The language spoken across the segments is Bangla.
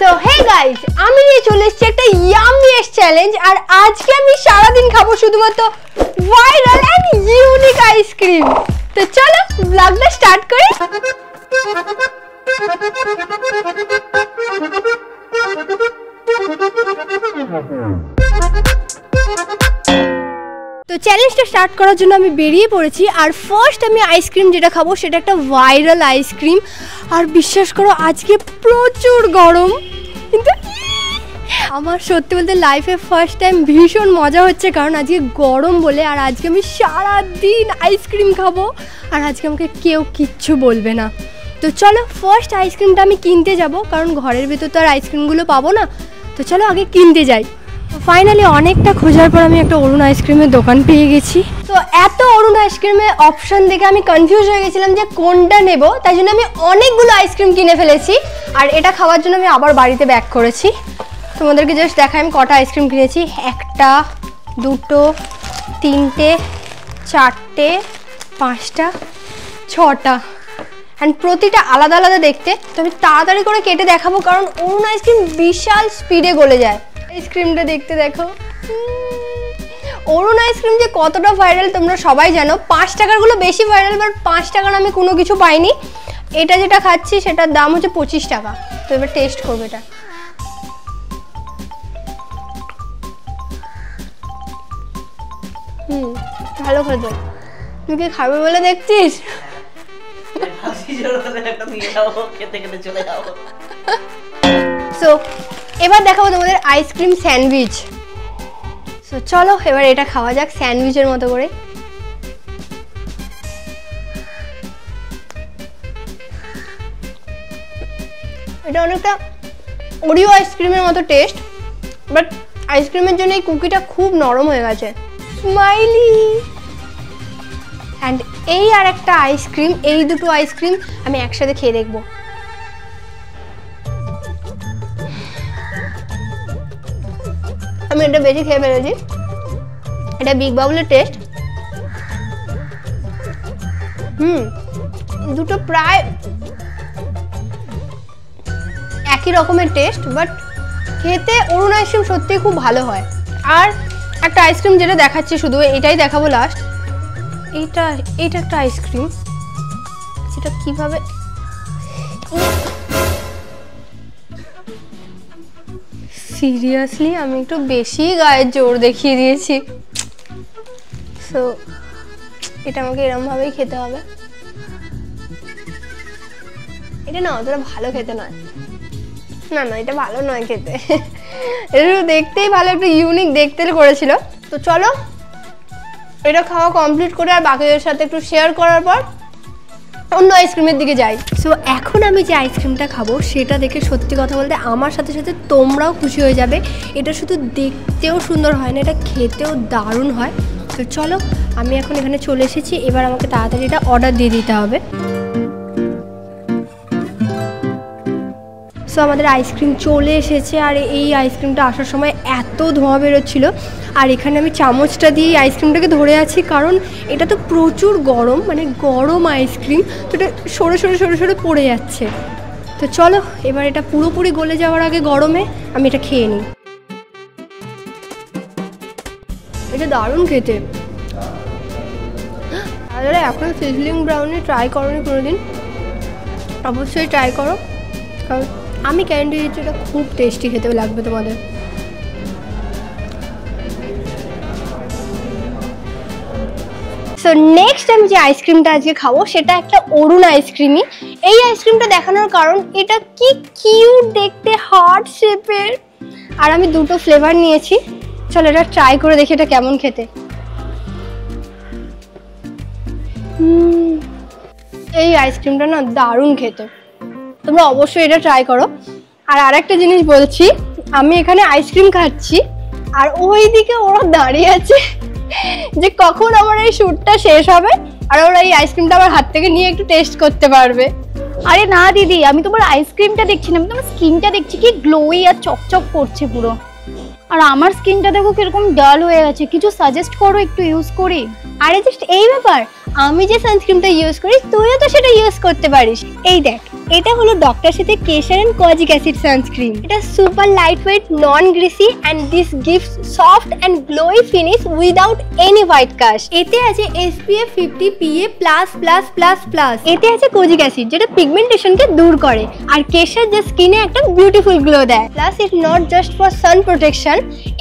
সো হে গাইস, আমি নিয়ে চলে এসেছি একটা ইয়ামিয়েস্ট চ্যালেঞ্জ। আর আজকে আমি সারাদিন খাবো শুধুমাত্র ভাইরাল এন্ড ইউনিক আইসক্রিম। তো চলো ব্লগটা স্টার্ট করি। তো চ্যালেঞ্জটা স্টার্ট করার জন্য আমি বেরিয়ে পড়েছি। আর ফার্স্ট আমি আইসক্রিম যেটা খাবো সেটা একটা ভাইরাল আইসক্রিম। আর বিশ্বাস করো আজকে প্রচুর গরম, কিন্তু আমার সত্যি বলতে লাইফে ফার্স্ট টাইম ভীষণ মজা হচ্ছে, কারণ আজকে গরম বলে। আর আজকে আমি সারাদিন আইসক্রিম খাবো আর আজকে আমাকে কেউ কিচ্ছু বলবে না। তো চলো ফার্স্ট আইসক্রিমটা আমি কিনতে যাব, কারণ ঘরের ভেতর তো আর আইসক্রিমগুলো পাবো না। তো চলো আগে কিনতে যাই। ফাইনালি অনেকটা খোঁজার পর আমি একটা অরুণ আইসক্রিমের দোকান পেয়ে গেছি। তো এত অরুণ আইসক্রিমের অপশান দেখে আমি কনফিউজ হয়ে গেছিলাম যে কোনটা নেব। তাই জন্য আমি অনেকগুলো আইসক্রিম কিনে ফেলেছি। আর এটা খাওয়ার জন্য আমি আবার বাড়িতে ব্যাক করেছি। তোমাদেরকে জাস্ট দেখাই আমি কটা আইসক্রিম কিনেছি। একটা, দুটো, তিনটে, চারটে, পাঁচটা, ছটা। অ্যান্ড প্রতিটা আলাদা আলাদা দেখতে। তো আমি তাড়াতাড়ি করে কেটে দেখাবো, কারণ অরুণ আইসক্রিম বিশাল স্পিডে গলে যায়। আইসক্রিমটা দেখতে দেখো। অরুণ আইসক্রিম যে কতটা ভাইরাল তোমরা সবাই জানো। 5 টাকারগুলো বেশি ভাইরাল, বাট 5 টাকার আমি কোনো কিছু পাইনি। এটা যেটা খাচ্ছি সেটার দাম হচ্ছে 25 টাকা। তো এবার টেস্ট করবো এটা। ভালো খেতে। তুই কি খাবে বলে দেখছিস? সো এবার দেখাবো তোমাদের আইসক্রিম স্যান্ডউইচ। সো চলো এবার এটা খাওয়া যাক স্যান্ডউইচের মতো করে। এটা অনেকটা ওরিও আইসক্রিমের মতো টেস্ট, বাট আইসক্রিমের জন্য এই কুকিটা খুব নরম হয়ে গেছে। স্মাইলি। অ্যান্ড এই আর একটা আইসক্রিম, এই দুটো আইসক্রিম আমি একসাথে খেয়ে দেখবো। আমি এটা বেশি খেয়ে ফেলেছি। এটা বিগ বাবলের টেস্ট। দুটো প্রায় একই রকমের টেস্ট, বাট খেতে অরুণ আইসক্রিম সত্যিই খুব ভালো হয়। আর একটা আইসক্রিম যেটা দেখাচ্ছি, শুধু এটাই দেখাবো লাস্ট। এটা একটা আইসক্রিম, সেটা কিভাবে সিরিয়াসলি আমি একটু বেশি গায়ের জোর দেখিয়ে দিয়েছি। সো এটা আমাকে এরমভাবেই খেতে হবে। এটা না অতটা ভালো খেতে নয়। না এটা ভালো নয় খেতে। এটা দেখতেই ভালো, একটু ইউনিক দেখতে করেছিল। তো চলো এটা খাওয়া কমপ্লিট করে আর বাকিদের সাথে একটু শেয়ার করার পর অন্য আইসক্রিমের দিকে যাই। সো এখন আমি যে আইসক্রিমটা খাবো সেটা দেখে সত্যি কথা বলতে আমার সাথে সাথে তোমরাও খুশি হয়ে যাবে। এটা শুধু দেখতেও সুন্দর হয় না, এটা খেতেও দারুণ হয়। তো চলো আমি এখন এখানে চলে এসেছি। এবার আমাকে তাড়াতাড়ি এটা অর্ডার দিয়ে দিতে হবে। সো আমাদের আইসক্রিম চলে এসেছে। আর এই আইসক্রিমটা আসার সময় এত ধোঁয়া বেরোচ্ছিল। আর এখানে আমি চামচটা দিয়ে আইসক্রিমটাকে ধরে আছি, কারণ এটা তো প্রচুর গরম, মানে গরম আইসক্রিম। তো এটা সরে সরে সরে সরে পড়ে যাচ্ছে। তো চলো এবার এটা পুরোপুরি গলে যাওয়ার আগে গরমে আমি এটা খেয়ে নিই। এটা দারুণ খেতে। তাহলে এখন সিজলিং ব্রাউনি ট্রাই করোনি কোনোদিন, অবশ্যই ট্রাই করো, কারণ আমি ক্যান্ডি দিচ্ছি, এটা খুব টেস্টি খেতে লাগবে তোমাদের। সো নেক্সট আমি যে আইসক্রিমটা আজকে খাবো সেটা একটা অরুণ আইসক্রিমই। এই আইসক্রিমটা দেখানোর কারণ এটা কি কিউট দেখতে, হার্ট শেপের। আর আমি দুটো ফ্লেভার নিয়েছি। চলো এটা ট্রাই করে দেখি এটা কেমন খেতে। এই আইসক্রিমটা না দারুণ খেতে, তোমরা অবশ্যই এটা ট্রাই করো। আর আরেকটা জিনিস বলছি, আমি এখানে আইসক্রিম খাচ্ছি আর ওই দিকে ওরা দাঁড়িয়ে আছে যে কখন আমার এই শ্যুটটা শেষ হবে আর ওরা এই আইসক্রিমটা আমার হাত থেকে নিয়ে একটু টেস্ট করতে পারবে। আরে না দিদি, আমি তোমার আইসক্রিমটা দেখছি না, আমি তোমার স্কিনটা দেখছি, কি গ্লোই আর চকচক করছে পুরো। আর আমার স্কিনটা দেখো কিরকম ডাল হয়ে গেছে, কিছু সাজেস্ট করো একটু ইউজ করি। আরে জাস্ট এই ব্যাপার, আমি যে সানস্ক্রিনটা ইউজ করি তুইও তো সেটা ইউজ করতে পারিস। এই দেখ এটা হলো ডক্টর সাথে Kesar and kojic acid sunscreen. এটা super lightweight, non greasy and this gives soft and glowy finish without any white cast. এতে আছে SPF 50 PA++++। এতে আছে কোজিক অ্যাসিড যেটা পিগমেন্টেশনকে দূর করে, আর কেশর যে স্কিনে একটা বিউটিফুল গ্লো দেয়। Plus it not just for sun protection,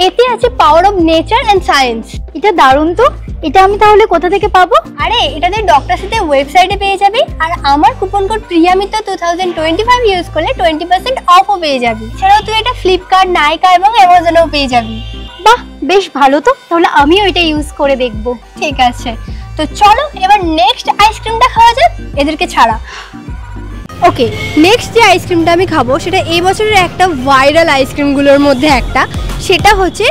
এতে আছে power of nature and science. এটা দারুণ তো। এটা আমি তাহলে কোথা থেকে পাবো? আরে এটাতে ডক্টর সাথে ওয়েবসাইটে পেয়ে যাবি, আর আমার কুপন কোড প্রিয়ামিতা 2025 ইউজ করলে 20% অফও পেয়ে যাবি। এছাড়াও তুই এটা ফ্লিপকার্ট, নাইকা এবং অ্যামাজনেও পেয়ে যাবি। বাহ, বেশ ভালো তো, তাহলে আমিও এটা ইউজ করে দেখবো। ঠিক আছে, তো চলো এবার নেক্সট আইসক্রিমটা খাওয়া যাক এদেরকে ছাড়া। ওকে, নেক্সট যে আইসক্রিমটা আমি খাবো সেটা এই বছরের একটা ভাইরাল আইসক্রিমগুলোর মধ্যে একটা, সেটা হচ্ছে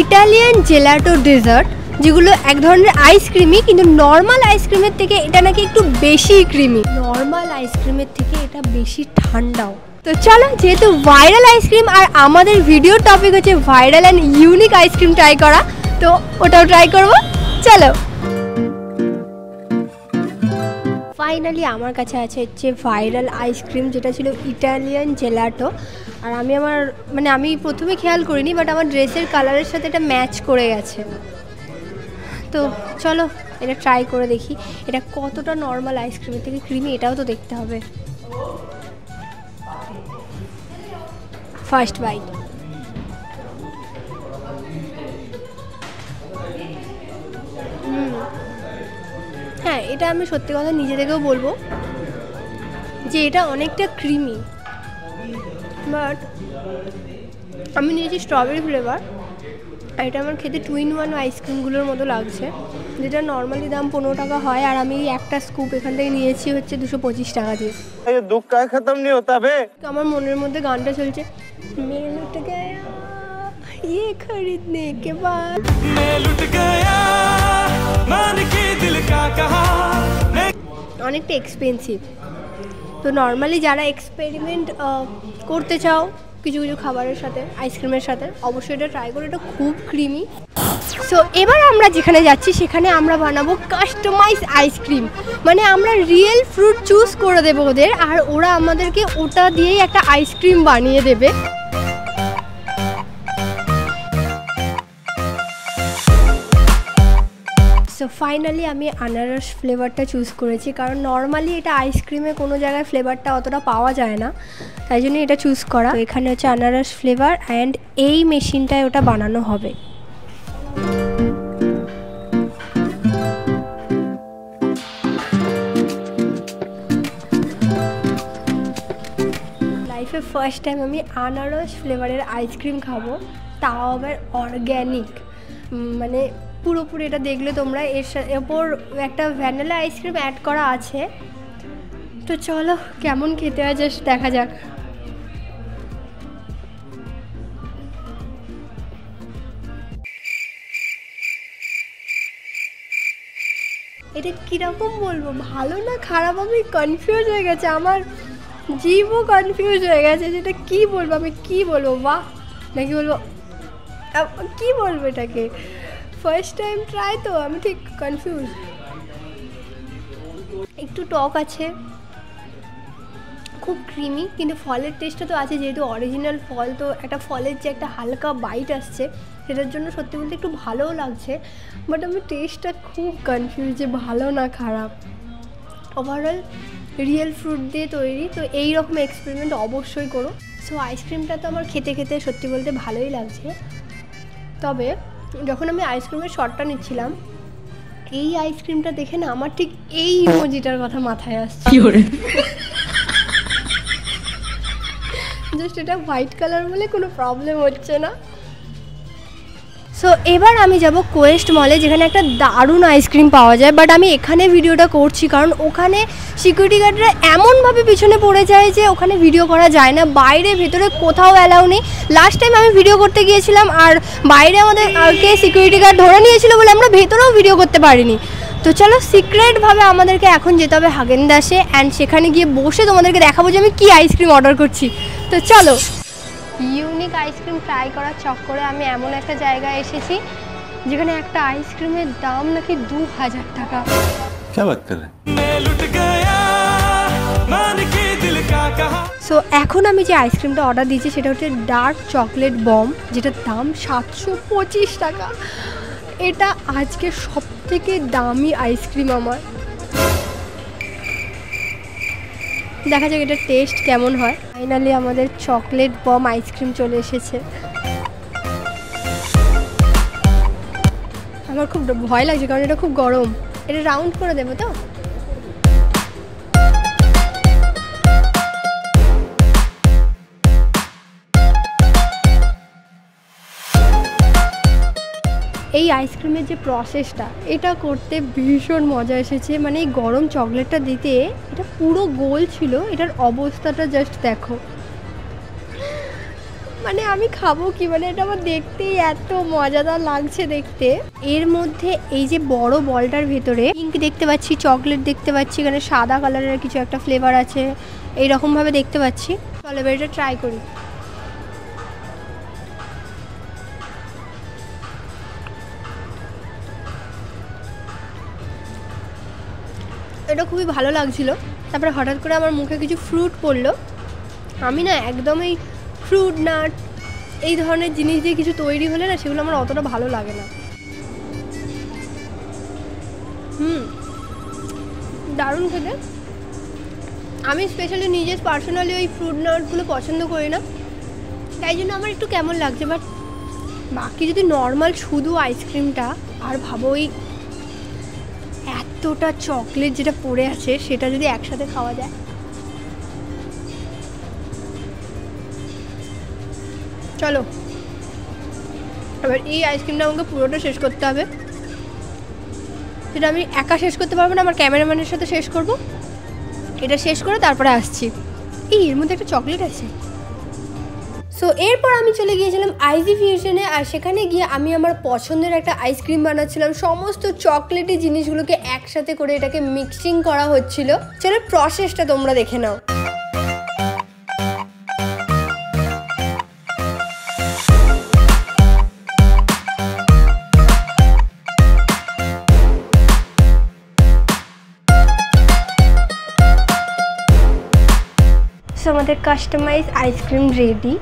ইটালিয়ান জেলাটো ডেজার্ট, যেগুলো এক ধরনের আইসক্রিমই, কিন্তু নর্মাল আইসক্রিমের থেকে এটা নাকি একটু বেশি ক্রিমি, নর্মাল আইসক্রিমের থেকে এটা বেশি ঠান্ডাও। তো চলো, যেহেতু ভাইরাল আইসক্রিম আর আমাদের ভিডিওর টপিক হচ্ছে viral and unique ice cream try করা, তো ওটাও ট্রাই করবো। চলো, ফাইনালি আমার কাছে আছে হচ্ছে ভাইরাল আইসক্রিম, যেটা ছিল ইটালিয়ান জেলাটো। আর আমি প্রথমে খেয়াল করিনি, বাট আমার ড্রেসের কালারের সাথে এটা ম্যাচ করে গেছে। তো চলো এটা ট্রাই করে দেখি এটা কতটা নর্মাল আইসক্রিমের থেকে ক্রিমি, এটাও তো দেখতে হবে। First bite. হ্যাঁ, এটা আমি সত্যি কথা নিজে থেকেও বলবো যে এটা অনেকটা ক্রিমি, বাট আমি নিয়েছি স্ট্রবেরি ফ্লেভার, আর এটা আমার খেতে 2-in-1 আইসক্রিমগুলোর মতো লাগছে, যেটা নর্মালি দাম 15 টাকা হয়, আর আমি একটা স্কুপ এখান থেকে নিয়েছি হচ্ছে 225 টাকা দিয়ে। দুঃখ কা খতম नहीं होता बे। তো আমার মনের মধ্যে গানটা চলছে, मैं लुट गया ये खरीदने के बाद, मैं लुट गया मान के दिल का कहा। অনেকটা এক্সপেন্সিভ। তো নর্মালি যারা এক্সপেরিমেন্ট করতে চাও কিছু কিছু খাবারের সাথে, আইসক্রিমের সাথে, অবশ্যই এটা ট্রাই করো, এটা খুব ক্রিমি। সো এবার আমরা যেখানে যাচ্ছি সেখানে আমরা বানাবো কাস্টমাইজ আইসক্রিম, মানে আমরা রিয়েল ফ্রুট চুজ করে দেবো ওদের, আর ওরা আমাদেরকে ওটা দিয়েই একটা আইসক্রিম বানিয়ে দেবে। সো ফাইনালি আমি আনারস ফ্লেভারটা চুজ করেছি, কারণ নর্মালি এটা আইসক্রিমে কোনো জায়গায় ফ্লেভারটা অতটা পাওয়া যায় না, তাই জন্য এটা চুজ করা। এখানে হচ্ছে আনারস ফ্লেভার, অ্যান্ড এই মেশিনটায় ওটা বানানো হবে। লাইফে ফার্স্ট টাইম আমি আনারস ফ্লেভারের আইসক্রিম খাবো, তাও আবার অর্গ্যানিক, মানে পুরোপুরি এটা দেখলে তোমরা এর ওপর একটা ভ্যানিলা আইসক্রিম অ্যাড করা আছে। তো চলো কেমন খেতে হয় জাস্ট দেখা যাক। এটা কীরকম বলবো, ভালো না খারাপ, আমি কনফিউজ হয়ে গেছে, আমার জিভও কনফিউজ হয়ে গেছে, যেটা কী বলবো, আমি কী বলবো, বাহ নাকি বলবো কী বলবো এটাকে, ফার্স্ট টাইম ট্রাই তো আমি ঠিক কনফিউজ। একটু টক আছে, খুব ক্রিমি, কিন্তু ফলের টেস্টটা তো আছে, যেহেতু অরিজিনাল ফল, তো একটা ফলের যে একটা হালকা বাইট আসছে, সেটার জন্য সত্যি বলতে একটু ভালোও লাগছে, বাট আমি টেস্টটা খুব কনফিউজ যে ভালো না খারাপ। ওভারঅল রিয়েল ফ্রুট দিয়ে তৈরি, তো এই রকম এক্সপেরিমেন্ট অবশ্যই করো। সো আইসক্রিমটা তো আমার খেতে খেতে সত্যি বলতে ভালোই লাগছে, তবে যখন আমি আইসক্রিমের শটটা নিচ্ছিলাম, এই আইসক্রিমটা দেখে না আমার ঠিক এই ইমোজিটার কথা মাথায় আসছে। জাস্ট এটা হোয়াইট কালার বলে কোনো প্রবলেম হচ্ছে না। সো এবার আমি যাব কোয়েস্ট মলে, যেখানে একটা দারুণ আইসক্রিম পাওয়া যায়, বাট আমি এখানে ভিডিওটা করছি কারণ ওখানে সিকিউরিটি গার্ডরা এমনভাবে পিছনে পড়ে যায় যে ওখানে ভিডিও করা যায় না, বাইরে ভেতরে কোথাও অ্যালাউ নেই। লাস্ট টাইম আমি ভিডিও করতে গিয়েছিলাম আর বাইরে আমাদেরকে সিকিউরিটি গার্ড ধরে নিয়েছিল বলে আমরা ভেতরেও ভিডিও করতে পারিনি। তো চলো সিক্রেটভাবে আমাদেরকে এখন যেতে হবে হাগেন দাসে, অ্যান্ড সেখানে গিয়ে বসে তোমাদেরকে দেখাবো যে আমি কী আইসক্রিম অর্ডার করছি। তো চলো, ইউনিক আইসক্রিম ট্রাই করার চক্করে আমি এমন একটা জায়গায় এসেছি যেখানে একটা আইসক্রিমের দাম নাকি 2000 টাকা। क्या बात कर रहे हैं? मैं लुट गया मान के दिल का कहा। সো এখন আমি যে আইসক্রিমটা অর্ডার দিয়েছি সেটা হচ্ছে ডার্ক চকলেট বম, যেটার দাম 725 টাকা। এটা আজকে সব থেকে দামি আইসক্রিম আমার। দেখা যাক এটা টেস্ট কেমন হয়। ফাইনালি আমাদের চকলেট বম আইসক্রিম চলে এসেছে। আমার খুব ভয় লাগছে কারণ এটা খুব গরম। এটা রাউন্ড করে দেবো তো। এই আইসক্রিমের যে প্রসেসটা, এটা করতে ভীষণ মজা এসেছে। মানে এই গরম চকলেটটা দিতে এটা পুরো গোল ছিল, এটার অবস্থাটা জাস্ট দেখো। মানে আমি খাবো কি, মানে এটা আমার দেখতেই এত মজাদার লাগছে দেখতে। এর মধ্যে এই যে বড় বলটার ভেতরে পিঙ্ক দেখতে পাচ্ছি, চকলেট দেখতে পাচ্ছি, এখানে সাদা কালারের কিছু একটা ফ্লেভার আছে, এইরকমভাবে দেখতে পাচ্ছি। চলো এবার এটা ট্রাই করি। এটা খুবই ভালো লাগছিল। তারপরে হঠাৎ করে আমার মুখে কিছু ফ্রুট পড়লো। আমি না একদমই ফ্রুট নাট এই ধরনের জিনিস দিয়ে কিছু তৈরি হলে না সেগুলো আমার অতটা ভালো লাগে না। দারুণ খেতে। আমি স্পেশালি নিজে পার্সোনালি ওই ফ্রুট নাটগুলো পছন্দ করি না, তাই জন্য আমার একটু কেমন লাগছে। বাট বাকি যদি নর্মাল শুধু আইসক্রিমটা, আর ভাবো ওই এতটা চকলেট যেটা পড়ে আছে সেটা যদি একসাথে খাওয়া যায়, চলো এবার এই আইসক্রিমটা আমাকে পুরোটা শেষ করতে হবে। সেটা আমি একা শেষ করতে পারবো না, আমার ক্যামেরাম্যানের সাথে শেষ করব। এটা শেষ করে তারপরে আসছি। এর মধ্যে একটা চকলেট আছে। সো এরপর আমি চলে গিয়েছিলাম আইজি ফিউশনে, আর সেখানে গিয়ে আমি আমার পছন্দের একটা আইসক্রিম বানাচ্ছিলাম। সমস্ত চকলেটি জিনিসগুলোকে একসাথে করে এটাকে মিক্সিং করা হচ্ছিল। চলো প্রসেসটা তোমরা দেখে নাও। সো আমাদের কাস্টমাইজ আইসক্রিম রেডি,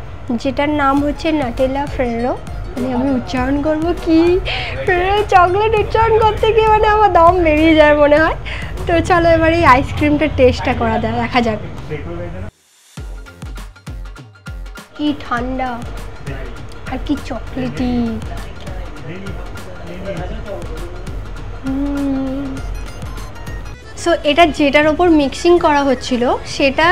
যেটার নাম হচ্ছে নাটেলা ফেরো। মানে আমি উচ্চারণ করবো কি, ফেরো চকলেট উচ্চারণ করতে গিয়ে মানে আমার দম বেরিয়ে যায় মনে হয়। তো চলো এবার এই আইসক্রিমটা টেস্টটা করা দেখা যাক। কি ঠান্ডা আর কি চকলেটি। সো এটা যেটার ওপর মিক্সিং করা হচ্ছিল সেটা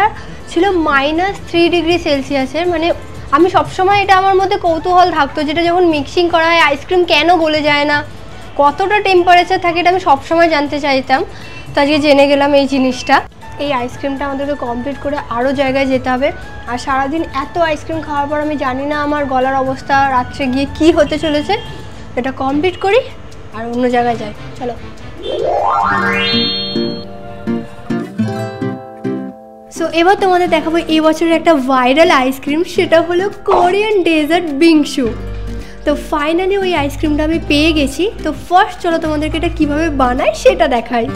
ছিল -3 ডিগ্রি সেলসিয়াসের। মানে আমি সবসময় এটা আমার মধ্যে কৌতূহল থাকতো, যেটা যখন মিক্সিং করা হয় আইসক্রিম কেন গলে যায় না, কতটা টেম্পারেচার থাকে, এটা আমি সবসময় জানতে চাইতাম। তো আজকে জেনে গেলাম এই জিনিসটা। এই আইসক্রিমটা আমাদেরকে কমপ্লিট করে আরও জায়গায় যেতে হবে। আর সারাদিন এত আইসক্রিম খাওয়ার পর আমি জানি না আমার গলার অবস্থা রাত্রে গিয়ে কি হতে চলেছে। এটা কমপ্লিট করি আর অন্য জায়গায় যাই, চলো। সো এবার তোমাদের দেখাবো এই বছরের একটা ভাইরাল আইসক্রিম, সেটা হলো কোরিয়ান ডেজার্ট বিংসু। তো ফাইনালি ওই আইসক্রিমটা আমি পেয়ে গেছি। তো ফার্স্ট চলো তোমাদেরকে এটা কীভাবে বানাই সেটা দেখাই।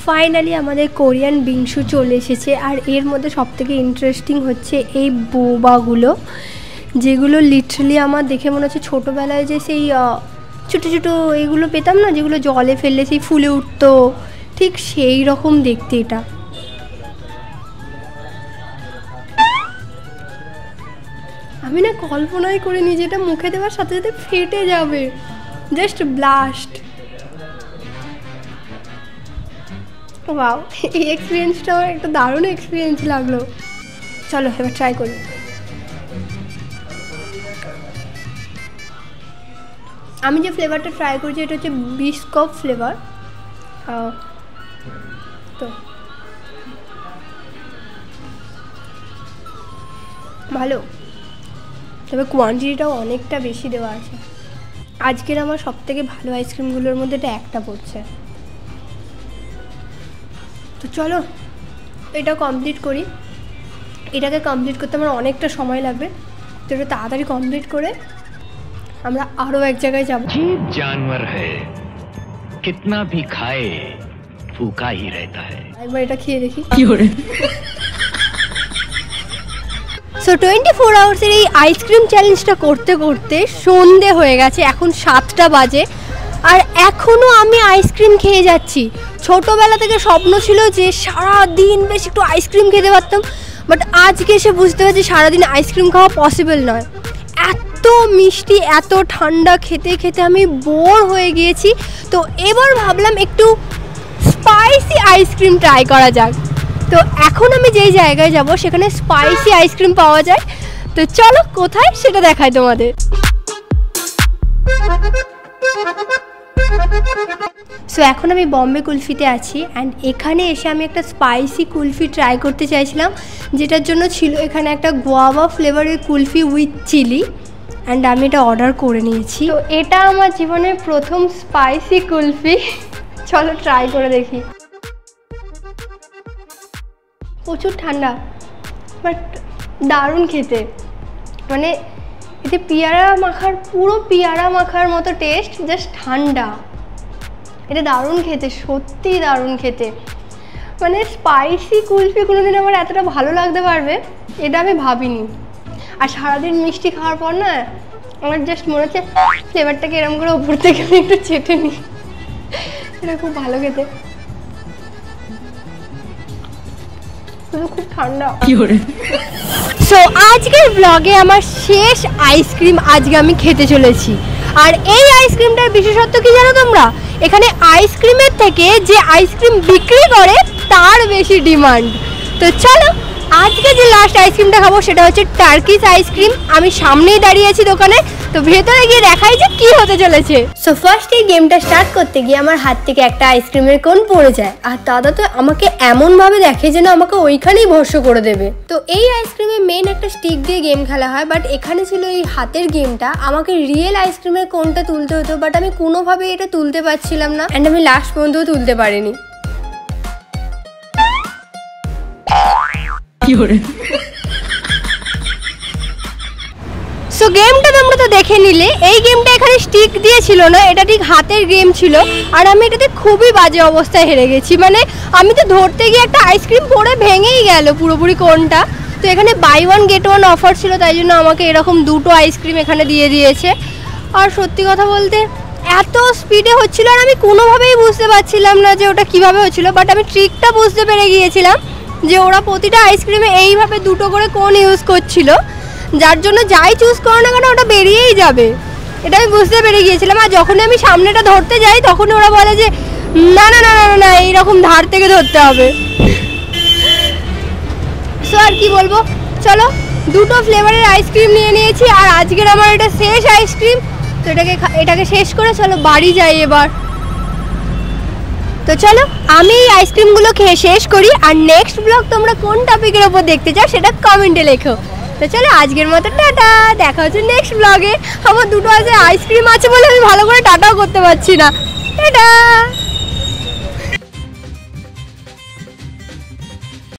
ফাইনালি আমাদের কোরিয়ান বিংসু চলে এসেছে। আর এর মধ্যে সবথেকে ইন্টারেস্টিং হচ্ছে এই বোবাগুলো, যেগুলো লিটারালি আমার দেখে মনে হচ্ছে ছোটোবেলায় যে সেই ছোটো ছোটো এইগুলো পেতাম না, যেগুলো জলে ফেললে সেই ফুলে উঠতো, ঠিক সেই রকম দেখতে এটা। আমি না কল্পনাই করিনি যে এটা মুখে দেওয়ার সাথে সাথে ফেটে যাবে, জাস্ট ব্লাস্ট। ওয়াও, এই এক্সপিরিয়েন্সটা আমার একটা দারুণ এক্সপিরিয়েন্স লাগলো। চলো এবার ট্রাই করি। আমি যে ফ্লেভারটা ট্রাই করছি এটা হচ্ছে বিস্কপ ফ্লেভার। তো ভালো, তবে কোয়ান্টিটিটাও অনেকটা বেশি দেওয়া আছে। আজকের আমার সবথেকে ভালো আইসক্রিমগুলোর মধ্যে এটা একটা পড়ছে। তো চলো এটা কমপ্লিট করি। এটাকে কমপ্লিট করতে আমার অনেকটা সময় লাগবে, তো এটা তাড়াতাড়ি কমপ্লিট করে আমরা আরও এক জায়গায় যাব। जीव जानवर है, कितना भी खाए भूखा ही रहता है। একবার এটা খেয়ে দেখি। সো 24 আওয়ার্সের এই আইসক্রিম চ্যালেঞ্জটা করতে করতে সন্ধে হয়ে গেছে, এখন 7টা বাজে, আর এখনও আমি আইসক্রিম খেয়ে যাচ্ছি। ছোটোবেলা থেকে স্বপ্ন ছিল যে সারাদিন বেশ একটু আইসক্রিম খেতে পারতাম, বাট আজকে এসে বুঝতে পারছি সারাদিন আইসক্রিম খাওয়া পসিবল নয়। এত মিষ্টি এত ঠান্ডা খেতে খেতে আমি বোর হয়ে গিয়েছি। তো এবার ভাবলাম একটু স্পাইসি আইসক্রিম ট্রাই করা যাক। তো এখন আমি যেই জায়গায় যাব সেখানে স্পাইসি আইসক্রিম পাওয়া যায়, তো চলো কোথায় সেটা দেখাই তোমাদের। সো এখন আমি বম্বে কুলফিতে আছি, অ্যান্ড এখানে এসে আমি একটা স্পাইসি কুলফি ট্রাই করতে চাইছিলাম, যেটার জন্য ছিল এখানে একটা গোয়াভা ফ্লেভারের কুলফি উইথ চিলি, অ্যান্ড আমি এটা অর্ডার করে নিয়েছি। তো এটা আমার জীবনের প্রথম স্পাইসি কুলফি, চলো ট্রাই করে দেখি। প্রচুর ঠান্ডা বাট দারুণ খেতে, মানে এতে পেয়ারা মাখার পুরো পেয়ারা মাখার মতো টেস্ট, জাস্ট ঠান্ডা। এটা দারুণ খেতে, সত্যিই দারুণ খেতে। মানে স্পাইসি কুলফি কোনোদিন আমার এতটা ভালো লাগতে পারবে এটা আমি ভাবিনি। আর সারাদিন মিষ্টি খাওয়ার পর না আমার জাস্ট মনে হচ্ছে ফ্লেভারটাকে এরকম করে ওপর থেকে আমি একটু চেটে নিই, এটা খুব ভালো খেতে, শুধু খুব ঠান্ডা। সো আজকের ব্লগে আমার শেষ আইসক্রিম আজকে আমি খেতে চলেছি। আর এই আইসক্রিমটার বিশেষত্ব কি জানো তোমরা? এখানে আইসক্রিমের থেকে যে আইসক্রিম বিক্রি করে তার বেশি ডিমান্ড। তো চলো আজকে যে লাস্ট আইসক্রিমটা খাবো সেটা হচ্ছে টার্কিশ আইসক্রিম। আমি সামনেই দাঁড়িয়ে আছি দোকানে, তো ভেতরে গিয়ে দেখাই যে কি হতে চলেছে। সো ফার্স্ট এই গেমটা স্টার্ট করতে গিয়ে আমার হাত থেকে একটা আইসক্রিমের কোন পড়ে যায়, আর দাদা তো আমাকে এমনভাবে দেখে যেন আমাকে ওইখানেই ভস্ম করে দেবে। তো এই আইসক্রিমে মেন একটা স্টিক দিয়ে গেম খেলা হয়, বাট এখানে ছিল এই হাতের গেমটা। আমাকে রিয়েল আইসক্রিমের কোনটা তুলতে হতো, বাট আমি কোনোভাবে এটা তুলতে পারছিলাম না, অ্যান্ড আমি লাস্ট পর্যন্ত তুলতে পারিনি। সো গেমটা তোমরা তো দেখে নিলে। এই গেমটা এখানে স্টিক দিয়ে ছিল না, এটা ঠিক হাতের গেম ছিল, আর আমি এটাতে খুবই বাজে অবস্থায় হেরে গেছি। মানে আমি তো ধরতে গিয়ে একটা আইসক্রিম পড়ে ভেঙেই গেল পুরোপুরি কোনটা। তো এখানে buy one get one offer ছিল, তাই জন্য আমাকে এরকম দুটো আইসক্রিম এখানে দিয়ে দিয়েছে। আর সত্যি কথা বলতে এত স্পিডে হচ্ছিল আর আমি কোনোভাবেই বুঝতে পারছিলাম না যে ওটা কিভাবে হচ্ছিল, বাট আমি ট্রিকটা বুঝতে পেরে গিয়েছিলাম যে ওরা প্রতিটা আইসক্রিমে এইভাবে দুটো করে কোন ইউজ করছিল, যার জন্য যাই চুজ করো না কেন ওটা বেরিয়েই যাবে, এটা আমি বুঝতে পেরে গিয়েছিলাম। আর যখনই আমি সামনেটা ধরতে যাই তখন ওরা বলে যে না না না না না এইরকম ধার থেকে ধরতে হবে। সো আর কি বলবো, চলো দুটো ফ্লেভারের আইসক্রিম নিয়ে নিয়েছি, আর আজকের আমার এটা শেষ আইসক্রিম। তো এটাকে শেষ করে চলো বাড়ি যাই এবার। তো চলো আমি এই আইসক্রিমগুলো খেয়ে শেষ করি, আর নেক্সট ব্লগ তোমরা কোন টপিকের ওপর দেখতে চাও সেটা কমেন্টে লেখো। তো চলো আজকের মতো টাটা, দেখা হচ্ছে নেক্সট ব্লগে। আমার দুটো আইসক্রিম আছে বলে আমি ভালো করে টাটাও করতে পারছি না। টাটা।